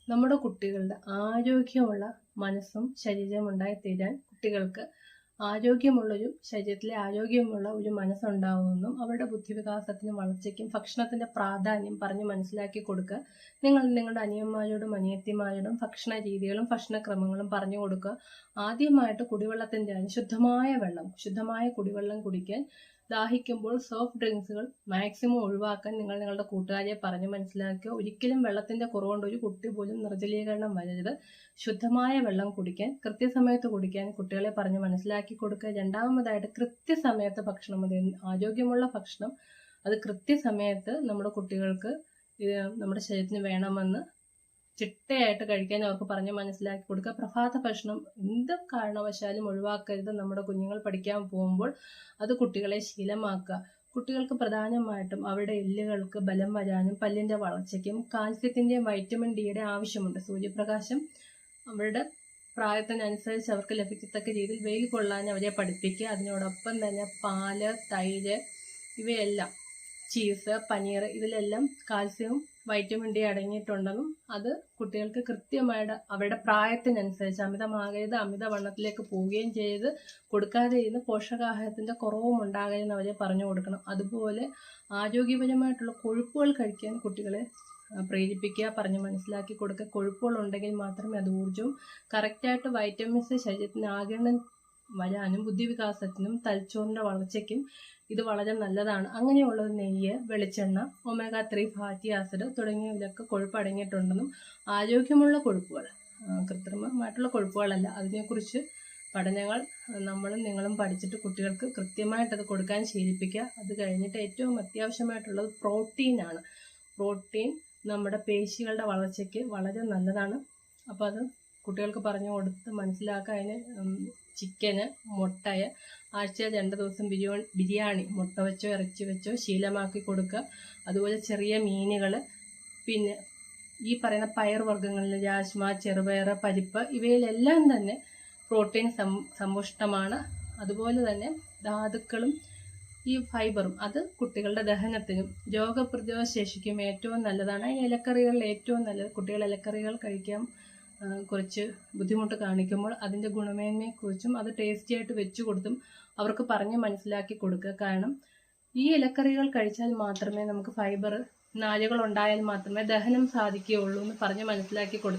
നമ്മുടെ കുട്ടികളുടെ ആരോഗ്യമുള്ള മനസ്സും ശരീരവും ഉണ്ടായിത്തീരാൻ കുട്ടികൾക്ക് ആരോഗ്യമുള്ളൊരു ശരീരത്തിലെ ആരോഗ്യമുള്ള ഒരു മനസ്സുണ്ടാവുമെന്നും അവരുടെ ബുദ്ധിവികാസത്തിനും വളർച്ചയ്ക്കും ഭക്ഷണത്തിന്റെ പ്രാധാന്യം പറഞ്ഞ് മനസ്സിലാക്കി കൊടുക്കുക. നിങ്ങൾ നിങ്ങളുടെ അനിയന്മാരോടും അനിയത്തിമാരോടും ഭക്ഷണ രീതികളും ഭക്ഷണക്രമങ്ങളും പറഞ്ഞു കൊടുക്കുക. ആദ്യമായിട്ട് കുടിവെള്ളത്തിന്റെ ശുദ്ധമായ കുടിവെള്ളം കുടിക്കാൻ, ദാഹിക്കുമ്പോൾ സോഫ്റ്റ് ഡ്രിങ്ക്സുകൾ മാക്സിമം ഒഴിവാക്കാൻ നിങ്ങൾ നിങ്ങളുടെ കൂട്ടുകാരെ പറഞ്ഞ് മനസ്സിലാക്കുക. ഒരിക്കലും വെള്ളത്തിന്റെ കുറവുകൊണ്ട് ഒരു കുട്ടി പോലും നിർജ്ജലീകരണം വരരുത്. ശുദ്ധമായ വെള്ളം കുടിക്കാൻ, കൃത്യസമയത്ത് കുടിക്കാൻ കുട്ടികളെ പറഞ്ഞ് മനസ്സിലാക്കി കൊടുക്കുക. രണ്ടാമതായിട്ട് കൃത്യസമയത്ത് ഭക്ഷണം മതി. ആരോഗ്യമുള്ള ഭക്ഷണം അത് കൃത്യസമയത്ത് നമ്മുടെ കുട്ടികൾക്ക് നമ്മുടെ ശരീരത്തിന് വേണമെന്ന് ചിട്ടയായിട്ട് കഴിക്കാൻ അവർക്ക് പറഞ്ഞ് മനസ്സിലാക്കി കൊടുക്കുക. പ്രഭാത ഭക്ഷണം എന്ത് കാരണവശാലും ഒഴിവാക്കരുത്. നമ്മുടെ കുഞ്ഞുങ്ങൾ പഠിക്കാൻ പോകുമ്പോൾ അത് കുട്ടികളെ ശീലമാക്കുക. കുട്ടികൾക്ക് പ്രധാനമായിട്ടും അവരുടെ എല്ലുകൾക്ക് ബലം വരാനും പല്ലിന്റെ വളർച്ചയ്ക്കും കാൽസ്യത്തിന്റെയും വൈറ്റമിൻ ഡിയുടെ ആവശ്യമുണ്ട്. സൂര്യപ്രകാശം അവരുടെ പ്രായത്തിനനുസരിച്ച് അവർക്ക് ലഭിക്കത്തക്ക രീതിയിൽ വെയിൽ കൊള്ളാൻ അവരെ പഠിപ്പിക്കുക. അതിനോടൊപ്പം തന്നെ പാല്, തൈര്, ഇവയെല്ലാം, ചീസ്, പനീർ, ഇതിലെല്ലാം കാൽസ്യവും വൈറ്റമിൻ ഡി അടങ്ങിയിട്ടുണ്ടെന്നും അത് കുട്ടികൾക്ക് കൃത്യമായിട്ട് അവരുടെ പ്രായത്തിനനുസരിച്ച് അമിതമാകരുത്, അമിതവണ്ണത്തിലേക്ക് പോവുകയും ചെയ്ത് കൊടുക്കാതെ ഇരുന്ന് പോഷകാഹാരത്തിന്റെ കുറവും ഉണ്ടാകരുതെന്ന് അവരെ പറഞ്ഞു കൊടുക്കണം. അതുപോലെ ആരോഗ്യപരമായിട്ടുള്ള കൊഴുപ്പുകൾ കഴിക്കാൻ കുട്ടികളെ പ്രേരിപ്പിക്കുക, പറഞ്ഞ് മനസ്സിലാക്കി കൊടുക്കുക. കൊഴുപ്പുകൾ ഉണ്ടെങ്കിൽ മാത്രമേ അത് ഊർജ്ജവും കറക്റ്റായിട്ട് വൈറ്റമിൻസ് ശരീരത്തിന് ആഗിരണം വരാനും ബുദ്ധിവികാസത്തിനും തലച്ചോറിന്റെ വളർച്ചയ്ക്കും ഇത് വളരെ നല്ലതാണ്. അങ്ങനെയുള്ളത് നെയ്യ്, വെളിച്ചെണ്ണ, ഒമേഗ 3 ഫാറ്റി ആസിഡ് തുടങ്ങിയവയിലൊക്കെ കൊഴുപ്പ് അടങ്ങിയിട്ടുണ്ടെന്നും ആരോഗ്യമുള്ള കൊഴുപ്പുകൾ, കൃത്രിമമായിട്ടുള്ള കൊഴുപ്പുകളല്ല, അതിനെക്കുറിച്ച് പഠനങ്ങൾ നമ്മളും നിങ്ങളും പഠിച്ചിട്ട് കുട്ടികൾക്ക് കൃത്യമായിട്ട് അത് കൊടുക്കാൻ ശീലിപ്പിക്കുക. അത് കഴിഞ്ഞിട്ട് ഏറ്റവും അത്യാവശ്യമായിട്ടുള്ളത് പ്രോട്ടീനാണ്. പ്രോട്ടീൻ നമ്മുടെ പേശികളുടെ വളർച്ചയ്ക്ക് വളരെ നല്ലതാണ്. അപ്പോൾ അത് കുട്ടികൾക്ക് പറഞ്ഞു കൊടുത്ത് മനസ്സിലാക്കുക. അതിന് ചിക്കന്, മുട്ടയെ ആഴ്ചയിൽ 2 ദിവസം ബിരിയാണി മുട്ട വെച്ചോ ഇറച്ചി വെച്ചോ ശീലമാക്കി കൊടുക്കുക. അതുപോലെ ചെറിയ മീനുകൾ, പിന്നെ ഈ പറയുന്ന പയർ വർഗ്ഗങ്ങളിൽ രാജ്മ, ചെറുപയർ, പരിപ്പ്, ഇവയിലെല്ലാം തന്നെ പ്രോട്ടീൻ സമ്പുഷ്ടമാണ്. അതുപോലെ തന്നെ ധാതുക്കളും ഈ ഫൈബറും അത് കുട്ടികളുടെ ദഹനത്തിനും രോഗപ്രതിരോധ ശേഷിക്കും ഏറ്റവും നല്ലതാണ്. ഈ ഇലക്കറികളിൽ ഏറ്റവും നല്ലത്, കുട്ടികൾ ഇലക്കറികൾ കഴിക്കാൻ കുറച്ച് ബുദ്ധിമുട്ട് കാണിക്കുമ്പോൾ അതിൻ്റെ ഗുണമേന്മയെക്കുറിച്ചും അത് ടേസ്റ്റി ആയിട്ട് വെച്ചു കൊടുത്തും അവർക്ക് പറഞ്ഞ് മനസ്സിലാക്കി കൊടുക്കുക. കാരണം ഈ ഇലക്കറികൾ കഴിച്ചാൽ മാത്രമേ നമുക്ക് ഫൈബർ, നാരുകൾ ഉണ്ടായാൽ മാത്രമേ ദഹനം സാധിക്കുകയുള്ളൂ എന്ന് പറഞ്ഞ് മനസ്സിലാക്കി കൊടുക്കുക.